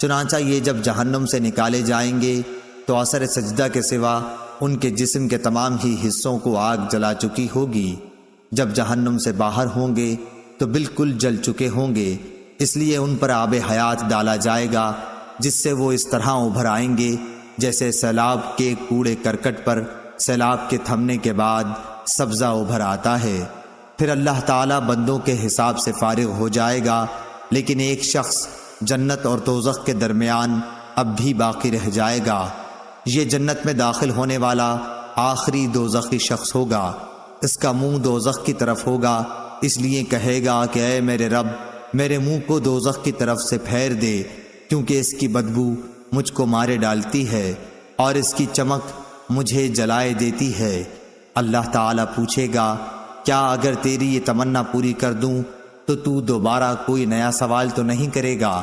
चुनांचा ये जब जहन्नुम से निकाले जाएंगे तो असर सजदा के सिवा उनके जिस्म के तमाम ही हिस्सों को आग जला चुकी होगी। जब जहन्नुम से बाहर होंगे तो बिल्कुल जल चुके होंगे, इसलिए उन पर आब हयात डाला जाएगा, जिससे वो इस तरह उभर आएंगे जैसे सैलाब के कूड़े करकट पर सैलाब के थमने के बाद सब्ज़ा उभर आता है। फिर अल्लाह ताला बंदों के हिसाब से फारिग हो जाएगा, लेकिन एक शख्स जन्नत और दोज़ख के दरमियान अब भी बाकी रह जाएगा। ये जन्नत में दाखिल होने वाला आखिरी दोज़खी शख्स होगा। इसका मुंह दोज़ख की तरफ होगा, इसलिए कहेगा कि ऐ मेरे रब, मेरे मुंह को दोज़ख की तरफ से फेर दे, क्योंकि इसकी बदबू मुझको मारे डालती है और इसकी चमक मुझे जलाए देती है। अल्लाह ताला पूछेगा, क्या अगर तेरी ये तमन्ना पूरी कर दूं तो तू दोबारा कोई नया सवाल तो नहीं करेगा?